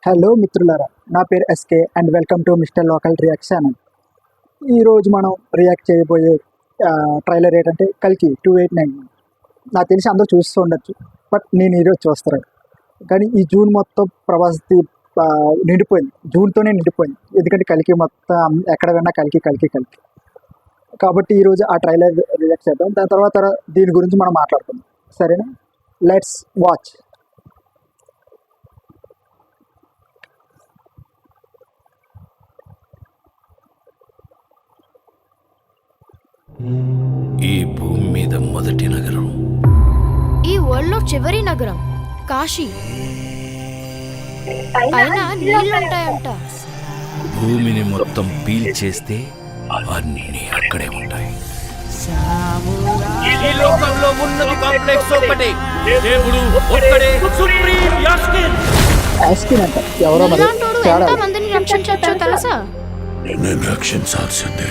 Hello మిత్రులారా, నా పేరు SK and welcome to mister local react channel. ఈరోజు మనం రియాక్ట్ చేయబోయే ట్రైలర్ ఏంటంటే కల్కి 289. నాకు తెలిసి అందరూ చూస్తూ ఉండొచ్చు, బట్ నేను ఈరోజు చూస్తాను. కానీ ఈ జూన్ మొత్తం ప్రభాస్ది నిండిపోయింది, జూన్తోనే నిండిపోయింది. ఎందుకంటే కల్కి మొత్తం ఎక్కడ విన్నా కల్కి కల్కి కల్కి. కాబట్టి ఈరోజు ఆ ట్రైలర్ రియాక్ట్ చేద్దాం, దాని తర్వాత దీని గురించి మనం మాట్లాడుకుందాం. సరేనా? Let's watch. ఈ భూమి మీద మొదటి నగరం, ఈ వరల్డ్ లో చివరి నగరం కాశీ. పైన నీళ్ళుంటాయంట. భూమిని మొత్తం పీల్చేస్తే అన్నీ అక్కడే ఉంటాయి. ఈ లోకంలో ఉన్నది కాంప్లెక్స్ ఒకటే, దేవుడు ఒక్కడే సుప్రీం యాస్కిన్. యాస్కిన్ అంట ఎవరో మరి నీలాంటోడు తేడా. ఎంత మందిని రక్షించవచ్చో తెలుసా? నేను రక్షించాల్సిందే.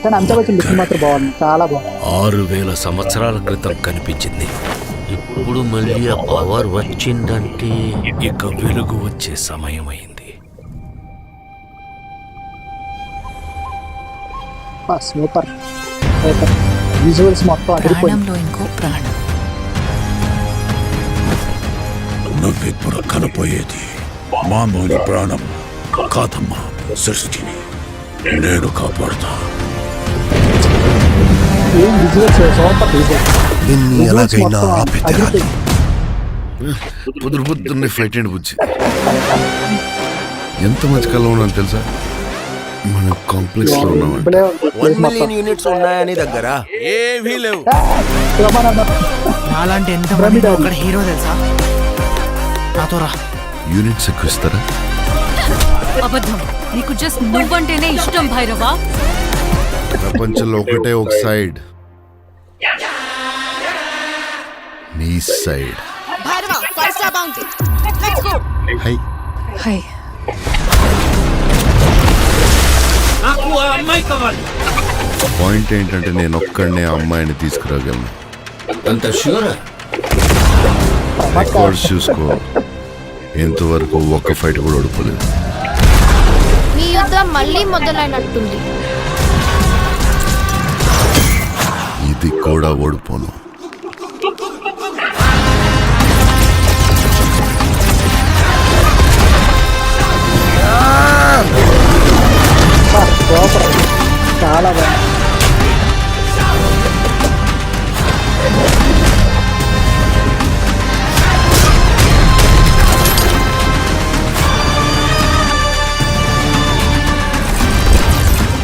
కానీ అంత వచ్చిన లుక్ మాత్రం బాగుంది, చాలా బాగుంది. 6000 సంవత్సరాల క్రితం కనిపించింది. ఇప్పుడు మళ్ళీ ఆ పవర్ వచ్చిందంటే ఇక వెలుగు వచ్చే సమయం అయింది. సూపర్ సూపర్ విజువల్స్ మొత్తం అదిరిపోయింది. ప్రాణంలో ఇంకో ప్రాణం. నువ్విప్పుడు కనపోయేది మామూలు ప్రాణం కాదమ్మా, సృష్టిని నేను కాపాడుతా. ఏం విజువల్స్, సూపర్ విజువల్స్. నిన్ను ఎలాగైనా ఆపితేరాలి. పొద్దున్నే ఫ్లైట్ అండి బుజ్జి. ఎంత మంచి కళ ఉన్నాను తెలుసా? మన కాంప్లెక్స్ లో ఉన్నామంట. 1 మిలియన్ యూనిట్స్ ఉన్నాయని దగ్గర ఏమీ లేవు. నాలాంటి ఎంత మంది అక్కడ హీరో తెలుసా? నాతో రా. యూనిట్స్ ఎక్కువ ఇస్తారా? అబద్ధం. నీకు జస్ట్ నువ్వంటేనే ఇష్టం భైరవా. ప్రపంచంలో ఒకటే ఒక సైడ్, నీ సైడ్. High, high. నాకు ఆ అమ్మాయి కావాలి. పాయింట్ ఏంటంటే నేను ఒక్కడనే ఆ అమ్మాయిని తీసుకురాగలను. అంత ష్యూరా? రికార్డ్స్ చూసుకో, ఇంతవరకు ఒక్క ఫైట్ కూడా ఓడిపోలేదు. మీ యుద్ధం మళ్ళీ మొదలైనట్టుంది. ఇది కూడా ఓడిపోను. సూపర్, చాలా బాగుంది.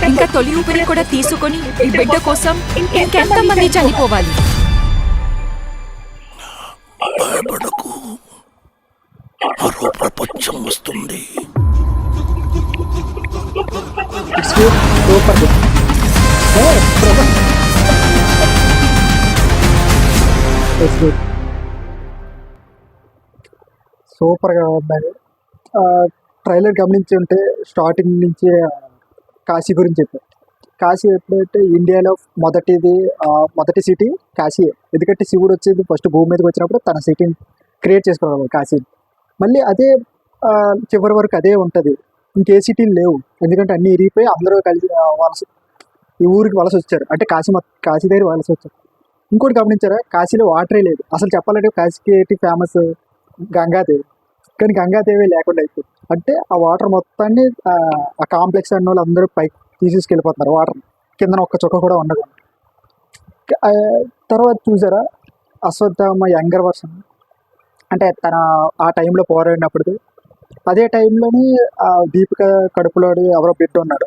ఇంకా తొలి ఊపిరి కూడా తీసుకొని ఈ బిడ్డ కోసం ఇంకెంతమంది చనిపోవాలి? భయపడకు, మరో ప్రపంచం వస్తుంది. It's good, super good. It's good, సూపర్గా ఉందండి. ట్రైలర్ గమనించి ఉంటే స్టార్టింగ్ నుంచి కాశీ గురించి చెప్పారు. కాశీ ఎప్పుడైతే ఇండియాలో మొదటి సిటీ కాశీ. ఎందుకంటే శివుడు వచ్చేది ఫస్ట్ భూమి మీదకి వచ్చినప్పుడు తన సిటీని క్రియేట్ చేసుకోవాలి కాశీని. మళ్ళీ అదే చివరి వరకు అదే ఉంటుంది, ఇంకే సిటీలు లేవు. ఎందుకంటే అన్నీ ఇరిగిపోయి అందరూ కలిసి ఈ ఊరికి వలస వచ్చారు. అంటే కాశీ దగ్గర వలస వచ్చారు. ఇంకోటి గమనించారా, కాశీలో వాటరే లేదు. అసలు చెప్పాలంటే కాశీకి ఏంటి ఫేమస్? గంగాదేవి. కానీ గంగాదేవి లేకుండా అయిపోయింది. అంటే ఆ వాటర్ మొత్తాన్ని ఆ కాంప్లెక్స్ అన్న వాళ్ళు అందరూ పైకి తీసుకెళ్ళిపోతున్నారు. వాటర్ కింద ఒక్క చుక్క కూడా ఉండకుండా. తర్వాత చూసారా, అశ్వత్థామ యంగర్ వర్షన్, అంటే తన ఆ టైంలో పోరాడినప్పుడు అదే టైంలోని దీపిక కడుపులోని ఎవరో బిడ్డ ఉన్నాడు,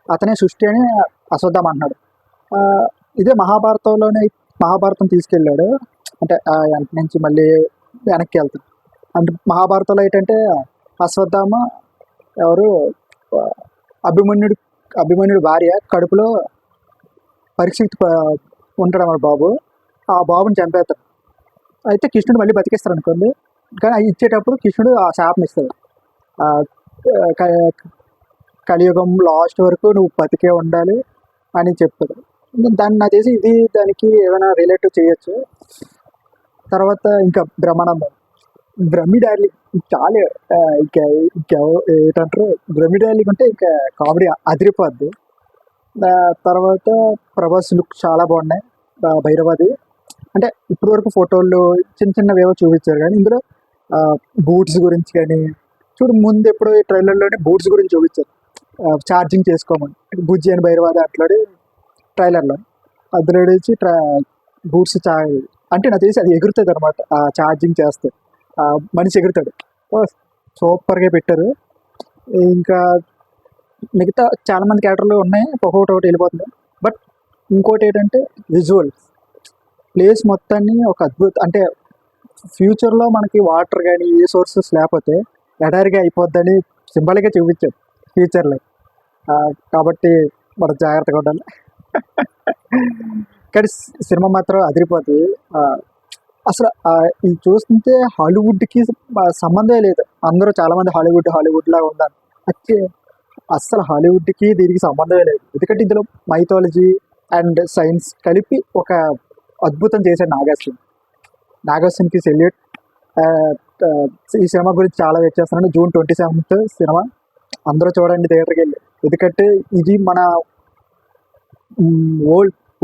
అతనే సృష్టి అని అశ్వత్థామ అంటున్నాడు. ఇదే మహాభారతం తీసుకెళ్ళాడు. అంటే వెనక నుంచి మళ్ళీ వెనక్కి వెళ్తాడు. అంటే మహాభారతంలో ఏంటంటే అశ్వత్థామ ఎవరు, అభిమన్యుడి భార్య కడుపులో పరీక్షిత్ ఉంటాడు అన్నమాట బాబు. ఆ బాబుని చంపేస్తాడు. అయితే కృష్ణుడు మళ్ళీ బతికిస్తాడు అనుకోండి. కానీ అది ఇచ్చేటప్పుడు కృష్ణుడు ఆ శాపం ఇస్తాడు. కలియుగం లాస్ట్ వరకు నువ్వు బతికే ఉండాలి అని చెప్తాడు. దాన్ని నాకు తెలిసి ఇది దానికి ఏమైనా రిలేటివ్ చేయొచ్చు. తర్వాత ఇంకా బ్రహ్మానందం బ్రహ్మి డార్లింగ్ చాలా ఇంకా ఇంకా ఏంటంటారు, బ్రహ్మి డార్లింగ్ అంటే ఇంకా కామెడీ అదిరిపోద్ది. తర్వాత ప్రభాస్ లుక్ చాలా బాగున్నాయి. భైరవాది అంటే ఇప్పటి వరకు ఫోటోలు చిన్న చిన్నవి ఏవో చూపించారు, కానీ ఇందులో బూట్స్ గురించి కానీ చూడు, ముందు ఎప్పుడో ఈ ట్రైలర్లోనే బూట్స్ గురించి చూపించారు, ఛార్జింగ్ చేసుకోమని. బుజ్జి అని భైరవాది అట్లాడి ట్రైలర్లో అందులో నుంచి బూట్స్ అంటే నాకు తెలిసి అది ఎగురుతుంది అనమాట, ఛార్జింగ్ చేస్తే మనిషి ఎగురుతాడు. సూపర్గా పెట్టారు. ఇంకా మిగతా చాలా మంది క్యారెక్టర్లు ఉన్నాయి, ఒకటి వెళ్ళిపోతుంది. బట్ ఇంకోటి ఏంటంటే విజువల్స్, ప్లేస్ మొత్తాన్ని ఒక అంటే ఫ్యూచర్లో మనకి వాటర్ కానీ ఏ సోర్సెస్ లేకపోతే ఎడారిగా అయిపోద్దని సింబల్గా చూపించారు ఫ్యూచర్లో. కాబట్టి మనం జాగ్రత్తగా ఉండాలి. కానీ సినిమా మాత్రం అదిరిపోతుంది. అసలు ఇది చూస్తుంటే హాలీవుడ్కి సంబంధమే లేదు. అందరూ చాలామంది హాలీవుడ్ లాగా ఉండాలి, అయితే అస్సలు హాలీవుడ్కి దీనికి సంబంధమే లేదు. ఎందుకంటే ఇందులో మైథాలజీ అండ్ సైన్స్ కలిపి ఒక అద్భుతం చేశాడు నాగార్జునకి సెల్యూట్. ఈ సినిమా గురించి చాలా వెయిట్ చేస్తున్నాను. June 27 సినిమా, అందరూ చూడండి థియేటర్కి వెళ్ళి. ఎందుకంటే ఇది మన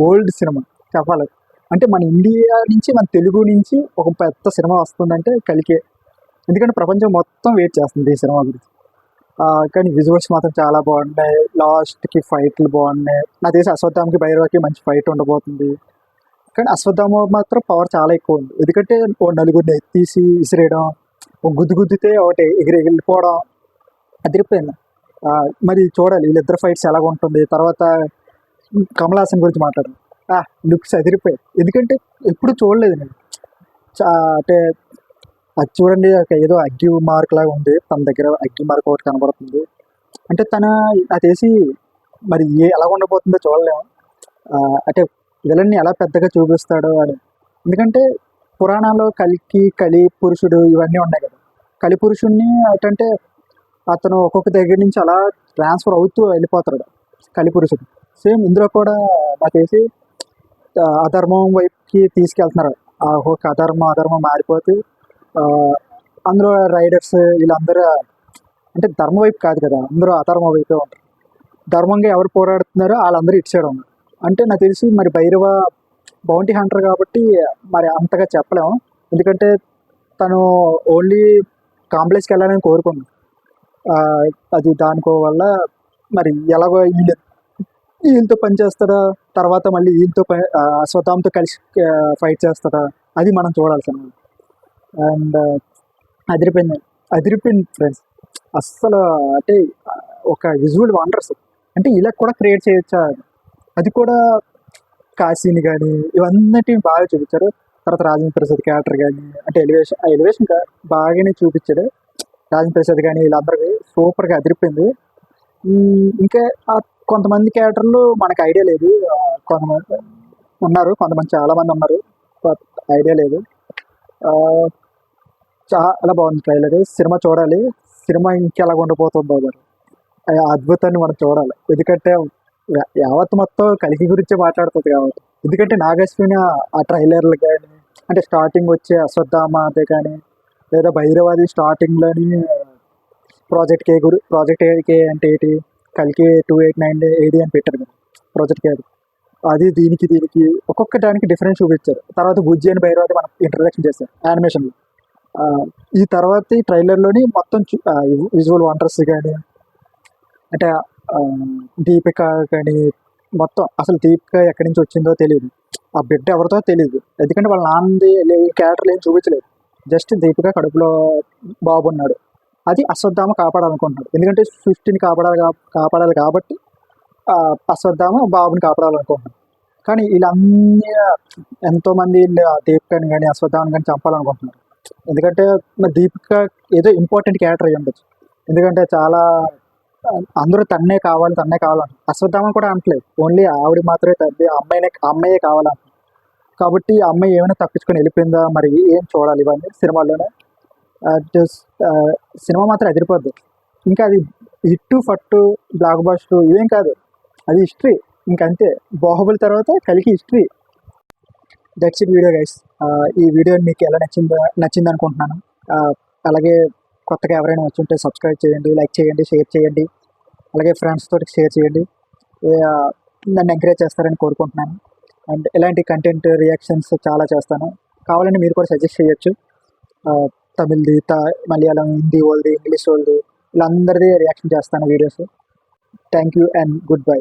ఓల్డ్ సినిమా చెప్పాలి అంటే, మన ఇండియా నుంచి మన తెలుగు నుంచి ఒక పెద్ద సినిమా వస్తుందంటే కలికే. ఎందుకంటే ప్రపంచం మొత్తం వెయిట్ చేస్తుంది ఈ సినిమా గురించి. కానీ విజువల్స్ మాత్రం చాలా బాగున్నాయి, లాస్ట్కి ఫైట్లు బాగున్నాయి. నాకు తెలిసి అశ్వత్థామకి భైరవకి మంచి ఫైట్ ఉండబోతుంది. కానీ అశ్వత్థామ మాత్రం పవర్ చాలా ఎక్కువ ఉంది. ఎందుకంటే ఓ నలుగురిని ఎత్తీసి విసిరేయడం, ఒక గుద్దితే ఒకటి వెళ్ళిపోవడం అదిరిపోయింది. మరి చూడాలి వీళ్ళిద్దరు ఫైట్స్ ఎలాగ ఉంటుంది. తర్వాత కమల్ హాసన్ గురించి మాట్లాడాను, లుక్స్ అదిరిపోయాయి. ఎందుకంటే ఎప్పుడు చూడలేదు నేను. అంటే అది చూడండి, ఏదో అగ్గి మార్క్ లాగా ఉంది తన దగ్గర, అగ్గి మార్క్ ఒకటి కనబడుతుంది. అంటే తన అదేసి మరి ఎలా ఉండబోతుందో చూడలేము. అంటే విలన్ని ఎలా పెద్దగా చూపిస్తాడో అని. ఎందుకంటే పురాణాల్లో కలి పురుషుడు ఇవన్నీ ఉన్నాయి కదా. కలి పురుషుడిని ఏంటంటే అతను ఒక్కొక్క దగ్గర నుంచి అలా ట్రాన్స్ఫర్ అవుతూ వెళ్ళిపోతాడు కలి పురుషుడు. సేమ్ ఇందులో కూడా నాకేసి అధర్మం వైపుకి తీసుకెళ్తున్నారు. ఒక అధర్మం మారిపోతే అందులో రైడర్స్ వీళ్ళందరూ అంటే ధర్మ వైపు కాదు కదా, అందరూ అధర్మ వైపే ఉంటారు. ధర్మంగా ఎవరు పోరాడుతున్నారో వాళ్ళందరూ ఇటు సైడ్ ఉన్నారు. అంటే నాకు తెలిసి మరి భైరవ బౌంటీ హంటర్ కాబట్టి మరి అంతగా చెప్పలేము. ఎందుకంటే తను ఓన్లీ కాంప్లెక్స్కి వెళ్ళాలని కోరుకుంది. అది దానికో వల్ల మరి ఎలాగో వీళ్ళతో పనిచేస్తాడా, తర్వాత మళ్ళీ వీళ్ళతో అశ్వత్థామతో కలిసి ఫైట్ చేస్తాడా, అది మనం చూడాల్సిన. అండ్ అదిరిపోయింది ఫ్రెండ్స్. అస్సలు అంటే ఒక విజువల్ వండర్స్. అంటే ఇలా కూడా క్రియేట్ చేయొచ్చా, అది కూడా కాశీని కానీ ఇవన్నీ బాగా చూపించారు. తర్వాత రాజేంద్ర ప్రసాద్ క్యారెక్టర్ కానీ అంటే ఎలివేషన్ బాగానే చూపించాడు. రాజేంద్ర ప్రసాద్ కానీ వీళ్ళందరికీ సూపర్గా అదిరిపోయింది. ఇంకా కొంతమంది క్యారెక్టర్లు మనకు ఐడియా లేదు, కొంతమంది ఉన్నారు, చాలామంది ఉన్నారు, ఐడియా లేదు. చాలా బాగుంది ట్రైలర్. సినిమా చూడాలి, సినిమా ఇంకెలా ఉండబోతుందో మరి ఆ అద్భుతాన్ని మనం చూడాలి. ఎందుకంటే యావత్ మొత్తం కలికి గురించే మాట్లాడుతుంది కాబట్టి. ఎందుకంటే నాగశ్విని ఆ ట్రైలర్లు కానీ అంటే స్టార్టింగ్ వచ్చే అశ్వత్థామ అదే కానీ, లేదా భైరవాది స్టార్టింగ్లోని ప్రాజెక్ట్ ఏ అంటే ఏంటి, కలికి 289 AD అని పెట్టారు కదా ప్రాజెక్ట్ ఏ. అది దీనికి ఒక్కొక్క దానికి డిఫరెన్స్ చూపించారు. తర్వాత బుజ్జి అని భైరవాది మనం ఇంట్రడక్షన్ చేశారు యానిమేషన్లో. ఈ తర్వాత ఈ ట్రైలర్లోని మొత్తం విజువల్ వండర్స్ కానీ అంటే దీపిక కానీ మొత్తం అసలు దీపిక ఎక్కడి నుంచి వచ్చిందో తెలియదు, ఆ బిడ్డ ఎవరితో తెలియదు. ఎందుకంటే వాళ్ళ నాన్నది క్యారెక్టర్లు ఏం చూపించలేదు. జస్ట్ దీపిక కడుపులో బాబు ఉన్నాడు, అది అశ్వత్థామ కాపాడాలనుకుంటున్నాడు. ఎందుకంటే సృష్టిని కాపాడాలి కాబట్టి అశ్వత్థామ బాబుని కాపాడాలనుకుంటున్నాడు. కానీ వీళ్ళన్నీ ఎంతోమంది దీపికని కానీ అశ్వత్థామని కానీ చంపాలనుకుంటున్నారు. ఎందుకంటే మరి దీపిక ఏదో ఇంపార్టెంట్ క్యారెక్టర్ అయ్యి ఉండొచ్చు. ఎందుకంటే చాలా అందరూ తన్నే కావాలంట. అశ్వత్థామని కూడా అనట్లేదు, ఓన్లీ ఆవిడ మాత్రమే తల్లి, అమ్మాయే కావాలంట. కాబట్టి ఆ అమ్మాయి ఏమైనా తప్పించుకొని వెళ్ళిపోయిందా మరి ఏం చూడాలి ఇవన్నీ సినిమాల్లోనే. సినిమా మాత్రం అదిరిపోద్ది. ఇంకా అది హిట్టు ఫట్టు బ్లాక్ బస్టర్ ఇవేం కాదు, అది హిస్టరీ. ఇంకంతే, బాహుబలి తర్వాత కలికి history. That's it video guys. ఈ వీడియో మీకు ఎలా నచ్చింది అనుకుంటున్నాను. అలాగే కొత్తగా ఎవరైనా వచ్చి ఉంటే సబ్స్క్రైబ్ చేయండి, లైక్ చేయండి, షేర్ చేయండి, అలాగే ఫ్రెండ్స్ తోటి షేర్ చేయండి. ఆ, నన్ను ఎంకరేజ్ చేస్తారని కోరుకుంటున్నాను. అండ్ ఇలాంటి కంటెంట్ రియాక్షన్స్ చాలా చేస్తాను, కావాలంటే మీరు కూడా సజెస్ట్ చేయొచ్చు. తమిళ్ది, మలయాళం, హిందీ వాళ్ళది, ఇంగ్లీష్ వాళ్ళది, వీళ్ళందరిది రియాక్షన్ చేస్తాను videos. Thank you and good bye.